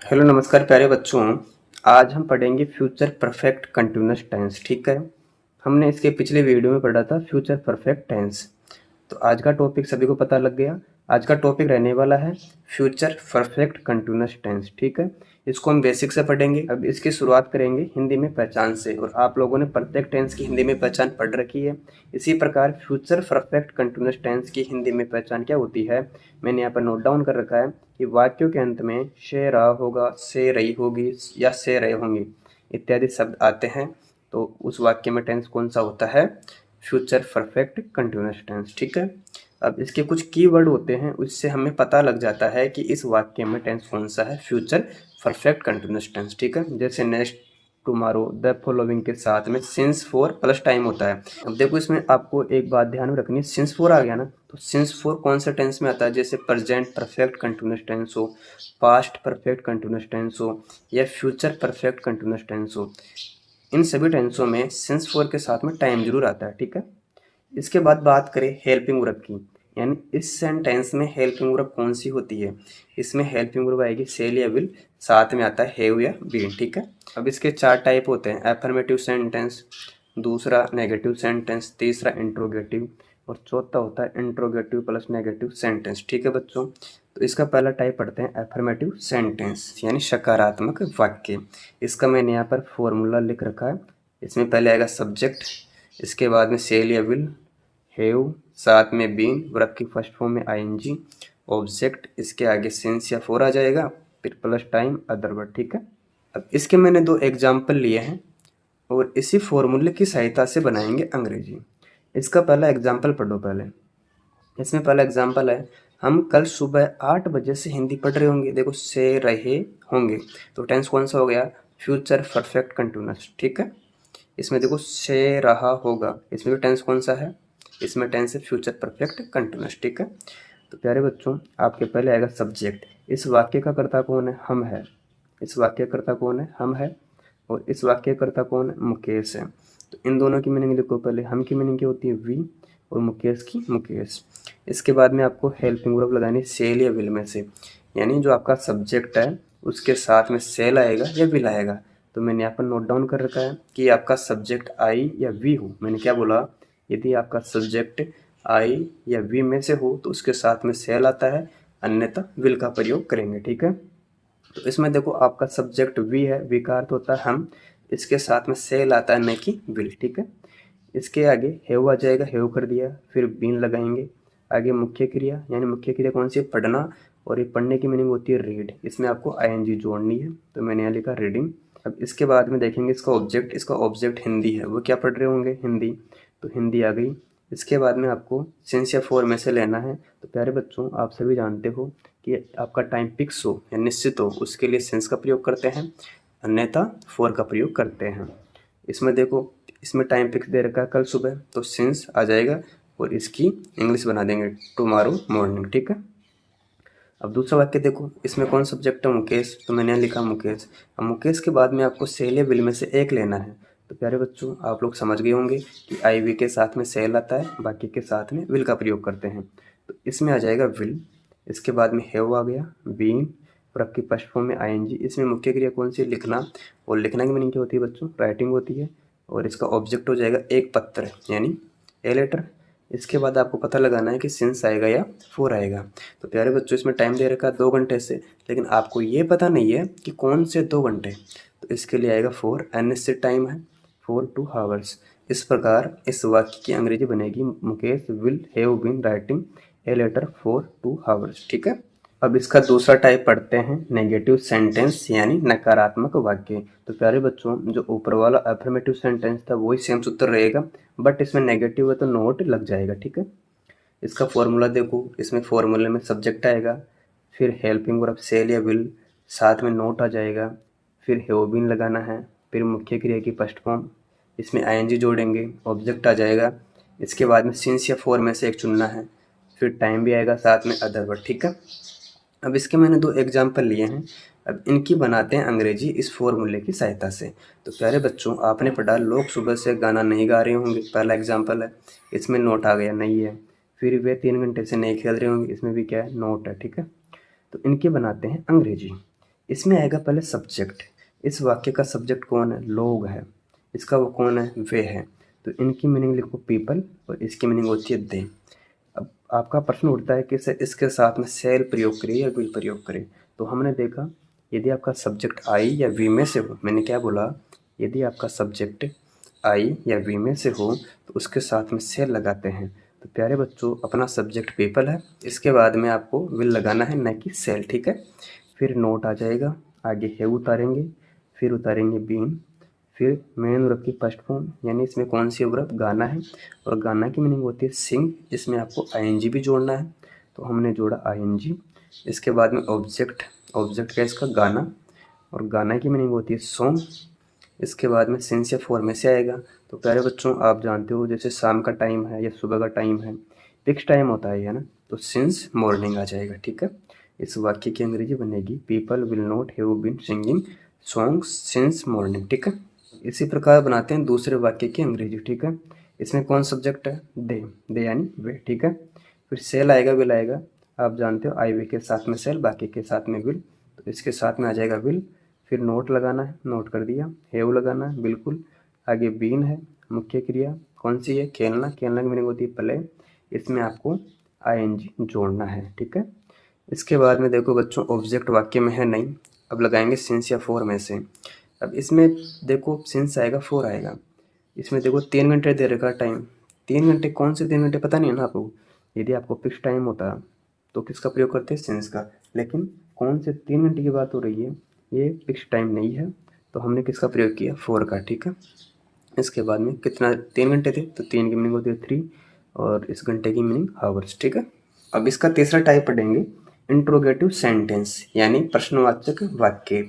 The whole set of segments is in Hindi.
हेलो नमस्कार प्यारे बच्चों। आज हम पढ़ेंगे फ्यूचर परफेक्ट कंटिन्यूअस टेंस। ठीक है, हमने इसके पिछले वीडियो में पढ़ा था फ्यूचर परफेक्ट टेंस। तो आज का टॉपिक सभी को पता लग गया। आज का टॉपिक रहने वाला है फ्यूचर परफेक्ट कंटिन्यूअस टेंस। ठीक है, इसको हम बेसिक से पढ़ेंगे। अब इसकी शुरुआत करेंगे हिंदी में पहचान से। और आप लोगों ने परफेक्ट टेंस की हिंदी में पहचान पढ़ रखी है। इसी प्रकार फ्यूचर परफेक्ट कंटिन्यूअस टेंस की हिंदी में पहचान क्या होती है, मैंने यहाँ पर नोट डाउन कर रखा है कि वाक्यों के अंत में से रहा होगा, से रही होगी या से रहे होंगे इत्यादि शब्द आते हैं, तो उस वाक्य में टेंस कौन सा होता है, फ्यूचर परफेक्ट कंटिन्यूअस टेंस। ठीक है, अब इसके कुछ कीवर्ड होते हैं, उससे हमें पता लग जाता है कि इस वाक्य में टेंस कौन सा है, फ्यूचर परफेक्ट कंटिन्यूअस टेंस। ठीक है, जैसे नेक्स्ट, टुमारो, द फॉलोइंग के साथ में सिंस फोर प्लस टाइम होता है। अब देखो इसमें आपको एक बात ध्यान में रखनी है, सिंस फोर आ गया ना, तो सिंस फोर कौन सा टेंस में आता है, जैसे प्रेजेंट परफेक्ट कंटिन्यूअस टेंस हो, पास्ट परफेक्ट कंटिन्यूअस टेंस हो या फ्यूचर परफेक्ट कंटिन्यूअस टेंस हो, इन सभी टेंसों में सिंस फोर के साथ में टाइम जरूर आता है। ठीक है, इसके बाद बात करें हेल्पिंग वर्ब की, यानी इस सेंटेंस में हेल्पिंग वर्ब कौन सी होती है। इसमें हेल्पिंग वर्ब आएगी सेल या विल, साथ में आता है हैव या बीन। ठीक है, अब इसके चार टाइप होते हैं, एफर्मेटिव सेंटेंस, दूसरा नेगेटिव सेंटेंस, तीसरा इंट्रोगेटिव और चौथा होता है इंट्रोगेटिव प्लस नेगेटिव सेंटेंस। ठीक है बच्चों, तो इसका पहला टाइप पढ़ते हैं एफर्मेटिव सेंटेंस यानी सकारात्मक वाक्य। इसका मैंने यहाँ पर फॉर्मूला लिख रखा है। इसमें पहले आएगा सब्जेक्ट, इसके बाद में सेल या विल, हैव, साथ में बीन, वर्ब की फर्स्ट फॉर्म में आईएनजी, ऑब्जेक्ट, इसके आगे सिंस या फोर आ जाएगा, फिर प्लस टाइम, अदर वर्ड। ठीक है, अब इसके मैंने दो एग्जाम्पल लिए हैं और इसी फॉर्मूले की सहायता से बनाएंगे अंग्रेजी। इसका पहला एग्जाम्पल पढ़ो पहले। इसमें पहला एग्जाम्पल है, हम कल सुबह 8 बजे से हिंदी पढ़ रहे होंगे। देखो से रहे होंगे, तो टेंस कौन सा हो गया, फ्यूचर परफेक्ट कंटिन्यूअस। ठीक है, इसमें देखो से रहा होगा, इसमें भी टेंस कौन सा है, इसमें टेंस है फ्यूचर परफेक्ट कंटिन्यूअस। ठीक है, तो प्यारे बच्चों आपके पहले आएगा सब्जेक्ट। इस वाक्य का कर्ता कौन है, हम है। इस वाक्य कर्ता कौन है, हम है। और इस वाक्य कर्ता कौन है, मुकेश है। तो इन दोनों की मीनिंग लिखो पहले। हम की मीनिंग क्या होती है, वी, और मुकेश की मुकेश। इसके बाद में आपको हेल्पिंग वर्ब लगानी सेल या विल में से, यानी जो आपका सब्जेक्ट है उसके साथ में सेल आएगा या विल आएगा। तो मैंने यहाँ पर नोट डाउन कर रखा है कि आपका सब्जेक्ट आई या वी हो। मैंने क्या बोला, यदि आपका सब्जेक्ट आई या वी में से हो तो उसके साथ में सेल आता है, अन्यथा विल का प्रयोग करेंगे। ठीक है, तो इसमें देखो आपका सब्जेक्ट वी है, वी का अर्थ होता है हम, इसके साथ में सेल आता है, न कि विल। ठीक है, इसके आगे हैव आ जाएगा, हैव कर दिया, फिर बीन लगाएंगे। आगे मुख्य क्रिया, यानी मुख्य क्रिया कौन सी है, पढ़ना, और ये पढ़ने की मीनिंग होती है रीड। इसमें आपको आईएनजी जोड़नी है, तो मैंने यहाँ लिखा रीडिंग। अब इसके बाद में देखेंगे इसका ऑब्जेक्ट, इसका ऑब्जेक्ट हिंदी है, वो क्या पढ़ रहे होंगे, हिंदी, तो हिंदी आ गई। इसके बाद में आपको सिंस या फोर में से लेना है। तो प्यारे बच्चों आप सभी जानते हो कि आपका टाइम फिक्स हो या निश्चित हो, उसके लिए सिंस का प्रयोग करते हैं, अन्यथा फोर का प्रयोग करते हैं। इसमें देखो, इसमें टाइम फिक्स दे रखा है कल सुबह, तो सिंस आ जाएगा और इसकी इंग्लिश बना देंगे टुमारो मॉर्निंग। ठीक है, अब दूसरा वाक्य देखो, इसमें कौन सब्जेक्ट है, मुकेश, तो मैंने यहाँ लिखा मुकेश। अब मुकेश के बाद में आपको सेल या विल में से एक लेना है। तो प्यारे बच्चों आप लोग समझ गए होंगे कि आई वी के साथ में सेल आता है, बाकी के साथ में विल का प्रयोग करते हैं। तो इसमें आ जाएगा विल, इसके बाद में हैव आ गया, बीन, और आपकी फर्स्ट फॉर्म में आईएनजी। इसमें मुख्य क्रिया कौन सी, लिखना, और लिखना की मीनिंग क्या होती है बच्चों, राइटिंग होती है। और इसका ऑब्जेक्ट हो जाएगा एक पत्र, यानी ए लेटर। इसके बाद आपको पता लगाना है कि सिंस आएगा या फोर आएगा। तो प्यारे बच्चों इसमें टाइम दे रखा है 2 घंटे से, लेकिन आपको ये पता नहीं है कि कौन से 2 घंटे, तो इसके लिए आएगा फोर, अनिश्चित टाइम है, 4 2 आवर्स। इस प्रकार इस वाक्य की अंग्रेजी बनेगी, Mukesh will have been writing a letter for 2 hours. ठीक है, अब इसका दूसरा टाइप पढ़ते हैं नेगेटिव सेंटेंस यानी नकारात्मक वाक्य। तो प्यारे बच्चों जो ऊपर वाला अफर्मेटिव सेंटेंस था वही सेम सूत्र रहेगा, बट इसमें नेगेटिव है तो नोट लग जाएगा। ठीक है, इसका फॉर्मूला देखो, इसमें फॉर्मूले में सब्जेक्ट आएगा, फिर हेल्पिंग वर्ब सेल या विल, साथ में नोट आ जाएगा, फिर हैव बीन लगाना है, फिर मुख्य क्रिया की फर्स्ट फॉर्म, इसमें आईएनजी जोड़ेंगे, ऑब्जेक्ट आ जाएगा, इसके बाद में सिंस या फोर में से एक चुनना है, फिर टाइम भी आएगा, साथ में अदर वर्ड। ठीक है, अब इसके मैंने 2 एग्जाम्पल लिए हैं, अब इनकी बनाते हैं अंग्रेजी इस फॉर्मूले की सहायता से। तो प्यारे बच्चों आपने पढ़ा लोग सुबह से गाना नहीं गा रहे होंगे, पहला एग्जाम्पल है, इसमें नोट आ गया, नहीं है। फिर वे 3 घंटे से नहीं खेल रहे होंगे, इसमें भी क्या है, नोट है। ठीक है, तो इनके बनाते हैं अंग्रेजी। इसमें आएगा पहले सब्जेक्ट। इस वाक्य का सब्जेक्ट कौन है? लोग है। इसका वो कौन है? वे है। तो इनकी मीनिंग लिखो पीपल और इसकी मीनिंग होती है दे। अब आपका प्रश्न उठता है कि इसके साथ में सेल प्रयोग करें या विल प्रयोग करें। तो हमने देखा यदि आपका सब्जेक्ट आई या वी में से हो, मैंने क्या बोला, यदि आपका सब्जेक्ट आई या वी में से हो तो उसके साथ में सेल लगाते हैं। तो प्यारे बच्चों, अपना सब्जेक्ट पीपल है, इसके बाद में आपको विल लगाना है, न कि सेल। ठीक है, फिर नोट आ जाएगा, आगे है उतारेंगे, फिर उतारेंगे बीन, फिर मेन वर्ब की फर्स्ट फॉर्म, यानी इसमें कौन सी वर्ब? गाना है, और गाना की मीनिंग होती है सिंग, जिसमें आपको आईएनजी भी जोड़ना है। तो हमने जोड़ा आईएनजी। इसके बाद में ऑब्जेक्ट, ऑब्जेक्ट क्या है इसका? गाना, और गाना की मीनिंग होती है सॉन्ग। इसके बाद में सिंस या फॉर में से आएगा। तो प्यारे बच्चों, आप जानते हो जैसे शाम का टाइम है या सुबह का टाइम है, फिक्स टाइम होता है ना, तो सिंस मॉर्निंग आ जाएगा। ठीक है, इस वाक्य की अंग्रेजी बनेगी people will not have been singing songs since morning. ठीक है, इसी प्रकार बनाते हैं दूसरे वाक्य की अंग्रेजी। ठीक है, इसमें कौन सब्जेक्ट है? दे, दे यानी वे। ठीक है, फिर सेल आएगा, विल आएगा। आप जानते हो आई वे के साथ में सेल, बाकी के साथ में विल, तो इसके साथ में आ जाएगा विल। फिर नोट लगाना है, नोट कर दिया। हैव लगाना है, बिल्कुल। आगे बीन है, मुख्य क्रिया कौन सी है? खेलना। खेलना की मीनिंग होती है प्ले, इसमें आपको आईएनजी जोड़ना है। ठीक है, इसके बाद में देखो बच्चों, ऑब्जेक्ट वाक्य में है नहीं, अब लगाएंगे सिंस या फॉर में से। अब इसमें देखो सिंस आएगा, फॉर आएगा। इसमें देखो 3 घंटे दे रखा टाइम। 3 घंटे कौन से 3 घंटे पता नहीं है ना आपको। यदि आपको फिक्स टाइम होता तो किसका प्रयोग करते हैं? सिंस का। लेकिन कौन से 3 घंटे की बात हो रही है, ये फिक्स टाइम नहीं है, तो हमने किसका प्रयोग किया? फॉर का। ठीक है, इसके बाद में कितना? 3 घंटे थे, तो 3 की मीनिंग होती है 3, और इस घंटे की मीनिंग हावर्स। ठीक है, अब इसका तीसरा टाइप पढ़ेंगे, इंट्रोगेटिव सेंटेंस, यानी प्रश्नवाचक वाक्य।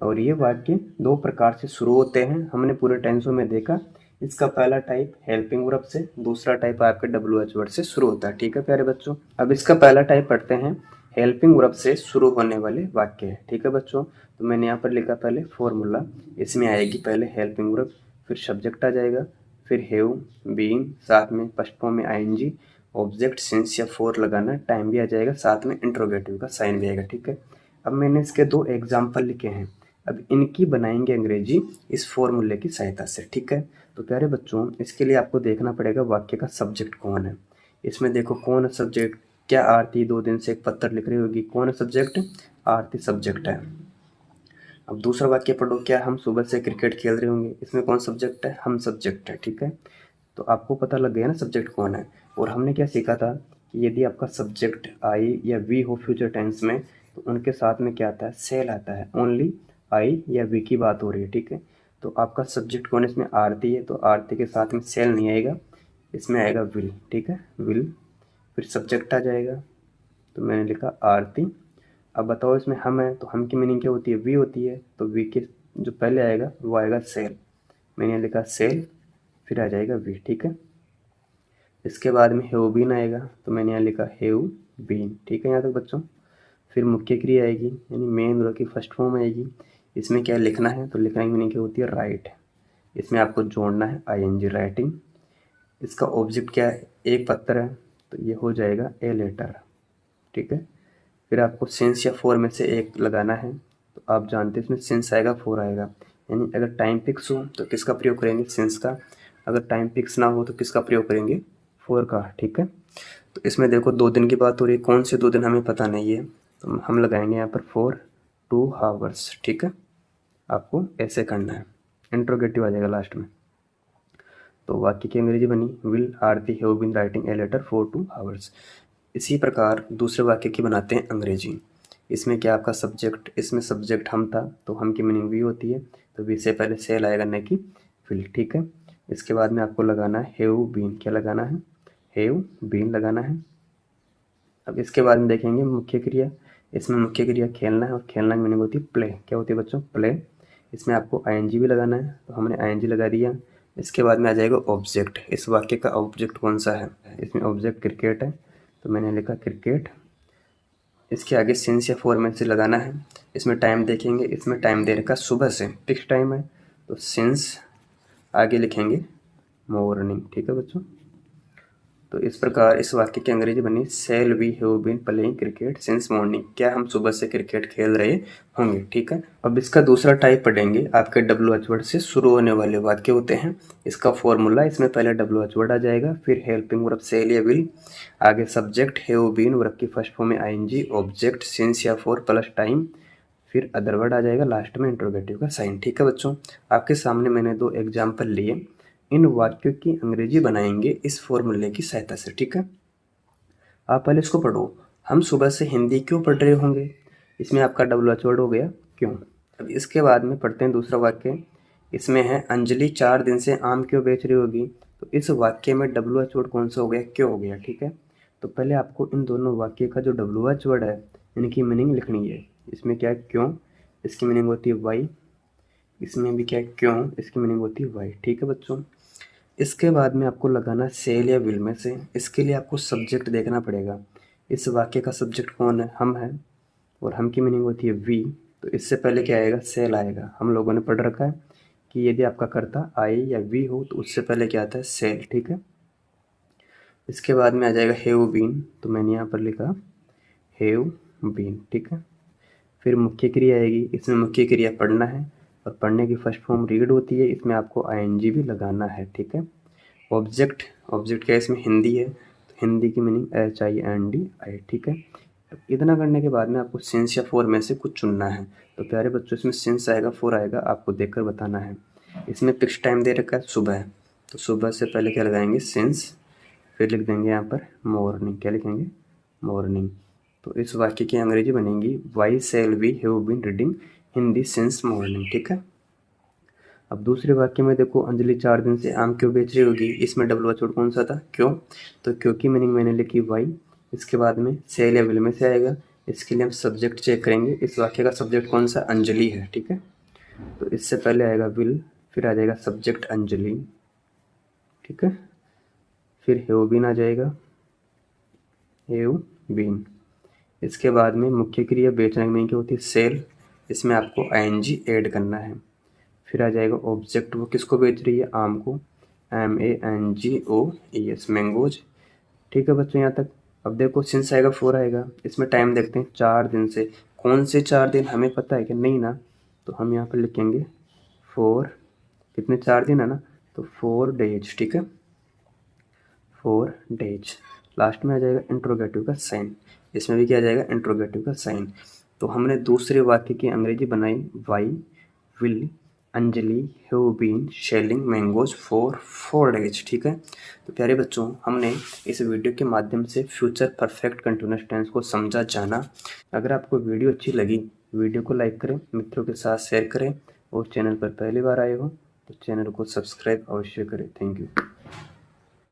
और ये वाक्य 2 प्रकार से शुरू होते हैं, हमने पूरे टेंसों में देखा। इसका पहला टाइप हेल्पिंग वर्ब से, दूसरा टाइप आपके WH वर्ड से शुरू होता है। ठीक है प्यारे बच्चों, अब इसका पहला टाइप पढ़ते हैं, हेल्पिंग वर्ब से शुरू होने वाले वाक्य है। ठीक है बच्चों, तो मैंने यहाँ पर लिखा पहले फॉर्मूला, इसमें आएगी पहले हेल्पिंग वर्ब, फिर सब्जेक्ट आ जाएगा, फिर हैव, बीन, साथ में फर्स्ट फॉर्म में आईएनजी, ऑब्जेक्ट सिंस या फॉर लगाना, टाइम भी आ जाएगा, साथ में इंट्रोगेटिव का साइन भी आएगा। ठीक है, अब मैंने इसके 2 एग्जाम्पल लिखे हैं, अब इनकी बनाएंगे अंग्रेजी इस फॉर्मूले की सहायता से। ठीक है, तो प्यारे बच्चों, इसके लिए आपको देखना पड़ेगा वाक्य का सब्जेक्ट कौन है। इसमें देखो कौन है सब्जेक्ट? क्या आरती 2 दिन से एक पत्र लिख रही होगी, कौन है सब्जेक्ट? आरती सब्जेक्ट है। अब दूसरा वाक्य पढ़ो, क्या हम सुबह से क्रिकेट खेल रहे होंगे, इसमें कौन सब्जेक्ट है? हम सब्जेक्ट है। ठीक है, तो आपको पता लग गया ना सब्जेक्ट कौन है। और हमने क्या सीखा था कि यदि आपका सब्जेक्ट आई या वी हो फ्यूचर टेंस में, तो उनके साथ में क्या आता है? सेल आता है। ओनली आई या वी की बात हो रही है। ठीक है, तो आपका सब्जेक्ट कौन है? इसमें आरती है, तो आरती के साथ में सेल नहीं आएगा, इसमें आएगा विल। ठीक है, विल, फिर सब्जेक्ट आ जाएगा, तो मैंने लिखा आरती। अब बताओ इसमें हम है, तो हम की मीनिंग क्या होती है? वी होती है, तो वी के जो पहले आएगा वो आएगा सेल, मैंने लिखा सेल, फिर आ जाएगा वी। ठीक है, इसके बाद में हैव बीन आएगा, तो मैंने यहाँ लिखा हैव बीन। ठीक है यहाँ तक बच्चों, फिर मुख्य क्रिया आएगी, यानी मेन वर्ब की फर्स्ट फॉर्म आएगी। इसमें क्या लिखना है? तो लिखने की मीनिंग क्या होती है? राइट, इसमें आपको जोड़ना है आईएनजी, राइटिंग। इसका ऑब्जेक्ट क्या है? एक पत्र है, तो ये हो जाएगा ए लेटर। ठीक है, फिर आपको सिंस या फॉर में से एक लगाना है, तो आप जानते हैं इसमें सिंस आएगा, फॉर आएगा। यानी अगर टाइम फिक्स हो तो किसका प्रयोग करेंगे? सिंस का। अगर टाइम फिक्स ना हो तो किसका प्रयोग करेंगे? फॉर का। ठीक है, तो इसमें देखो 2 दिन की बात हो रही है, कौन से 2 दिन हमें पता नहीं है, तो हम लगाएंगे यहाँ पर फॉर 2 हावर्स। ठीक है, आपको ऐसे करना है, इंट्रोगेटिव आ जाएगा लास्ट में। तो वाक्य की अंग्रेजी बनी, will Aarti have been writing a letter for 2 hours. इसी प्रकार दूसरे वाक्य की बनाते हैं अंग्रेजी। इसमें क्या आपका सब्जेक्ट, इसमें सब्जेक्ट हम था, तो हम की मीनिंग वी होती है, तो वी से पहले सेल आएगा, न कि विल। ठीक है, इसके बाद में आपको लगाना है हैव बीन, क्या लगाना है? हैव बीन लगाना है। अब इसके बाद में देखेंगे मुख्य क्रिया, इसमें मुख्य क्रिया खेलना है, और खेलना की मीनिंग होती है प्ले, क्या होती है बच्चों? प्ले। इसमें आपको आईएनजी भी लगाना है, तो हमने आईएनजी लगा दिया। इसके बाद में आ जाएगा ऑब्जेक्ट, इस वाक्य का ऑब्जेक्ट कौन सा है? इसमें ऑब्जेक्ट क्रिकेट है, तो मैंने लिखा क्रिकेट। इसके आगे सिंस या फॉर में से लगाना है। इसमें टाइम देखेंगे, इसमें टाइम दे रखा सुबह से, फिक्स टाइम है, तो सिंस आगे लिखेंगे मॉर्निंग। ठीक है बच्चों, तो इस प्रकार इस वाक्य की अंग्रेजी बनी shall we have been playing cricket since morning. क्या हम सुबह से क्रिकेट खेल रहे होंगे। ठीक है, अब इसका दूसरा टाइप पढ़ेंगे। आपके WH वर्ड से शुरू होने वाले वाक्य होते हैं। इसका फॉर्मूला, इसमें पहले WH वर्ड आ जाएगा, फिर हेल्पिंग वर्ब शैल या विल, आगे सब्जेक्ट हैव बीन, वर्ब की फर्स्ट फॉर्म में ING, ऑब्जेक्ट सिंस या फॉर प्लस टाइम, फिर अदर वर्ड आ जाएगा, लास्ट में इंट्रोगेटिव का साइन। ठीक है बच्चों, आपके सामने मैंने 2 एग्जाम्पल लिए। इन वाक्यों की अंग्रेजी बनाएंगे इस फॉर्मूले की सहायता से। ठीक है, आप पहले इसको पढ़ो। हम सुबह से हिंदी क्यों पढ़ रहे होंगे, इसमें आपका WH वर्ड हो गया क्यों। अब इसके बाद में पढ़ते हैं दूसरा वाक्य। इसमें है अंजलि 4 दिन से आम क्यों बेच रही होगी। तो इस वाक्य में WH वर्ड कौन सा हो गया, क्यों हो गया। ठीक है, तो पहले आपको इन दोनों वाक्य का जो WH वर्ड है इनकी मीनिंग लिखनी है। इसमें क्या है क्यों, इसकी मीनिंग होती है वाई। इसमें भी क्या है क्यों, इसकी मीनिंग होती है वाई। ठीक है बच्चों, इसके बाद में आपको लगाना सेल या विल में से। इसके लिए आपको सब्जेक्ट देखना पड़ेगा। इस वाक्य का सब्जेक्ट कौन है, हम है, और हम की मीनिंग होती है वी। तो इससे पहले क्या आएगा, सेल आएगा। हम लोगों ने पढ़ रखा है कि यदि आपका कर्ता आई या वी हो तो उससे पहले क्या आता है, सेल। ठीक है, इसके बाद में आ जाएगा हैव बीन, तो मैंने यहाँ पर लिखा हैव बीन। ठीक है, फिर मुख्य क्रिया आएगी। इसमें मुख्य क्रिया पढ़ना है, और पढ़ने की फर्स्ट फॉर्म रीड होती है। इसमें आपको ING भी लगाना है। ठीक है, ऑब्जेक्ट, ऑब्जेक्ट क्या है, इसमें हिंदी है, तो हिंदी की मीनिंग HINDI। ठीक है, इतना करने के बाद में आपको सिंस या फॉर में से कुछ चुनना है। तो प्यारे बच्चों, इसमें सिंस आएगा, फॉर आएगा, आपको देखकर बताना है। इसमें फिक्स टाइम दे रखा है सुबह है, तो सुबह से पहले क्या लगाएंगे, सिंस, फिर लिख देंगे यहाँ पर मॉर्निंग। क्या लिखेंगे, मॉर्निंग। तो इस वाक्य की अंग्रेजी बनेगी why shall we have been reading Hindi since morning. ठीक है, अब दूसरे वाक्य में देखो, अंजलि 4 दिन से आम क्यों बेच रही होगी। इसमें WH वर्ड कौन सा था, क्यों। तो क्यों की मीनिंग मैंने लिखी वाई। इसके बाद में सेल या विल में से आएगा। इसके लिए हम सब्जेक्ट चेक करेंगे। इस वाक्य का सब्जेक्ट कौन सा, अंजलि है। ठीक है, तो इससे पहले आएगा विल, फिर आ जाएगा सब्जेक्ट अंजलि। ठीक है, फिर हैव बीन आ जाएगा, हैव बीन। इसके बाद में मुख्य क्रिया बेचने की मीनिंग क्या होती है, सेल। इसमें आपको ING ऐड करना है। फिर आ जाएगा ऑब्जेक्ट, वो किसको बेच रही है, आम को, MANGOES, मैंगोज। ठीक है बच्चों यहाँ तक। अब देखो सिंस आएगा, फॉर आएगा। इसमें टाइम देखते हैं, 4 दिन से। कौन से 4 दिन हमें पता है कि नहीं ना, तो हम यहाँ पर लिखेंगे 4, कितने 4 दिन है ना, तो 4 डेज। ठीक है, 4 डेज। लास्ट में आ जाएगा इंट्रोगेटिव का साइन। इसमें भी क्या आ जाएगा, इंट्रोगेटिव का साइन। तो हमने दूसरे वाक्य की अंग्रेजी बनाई why will Anjali have been selling mangoes for 4 days. ठीक है, तो प्यारे बच्चों, हमने इस वीडियो के माध्यम से फ्यूचर परफेक्ट कंटिन्यूअस टेंस को समझा, जाना। अगर आपको वीडियो अच्छी लगी, वीडियो को लाइक करें, मित्रों के साथ शेयर करें, और चैनल पर पहली बार आए हो तो चैनल को सब्सक्राइब अवश्य करें। Thank you.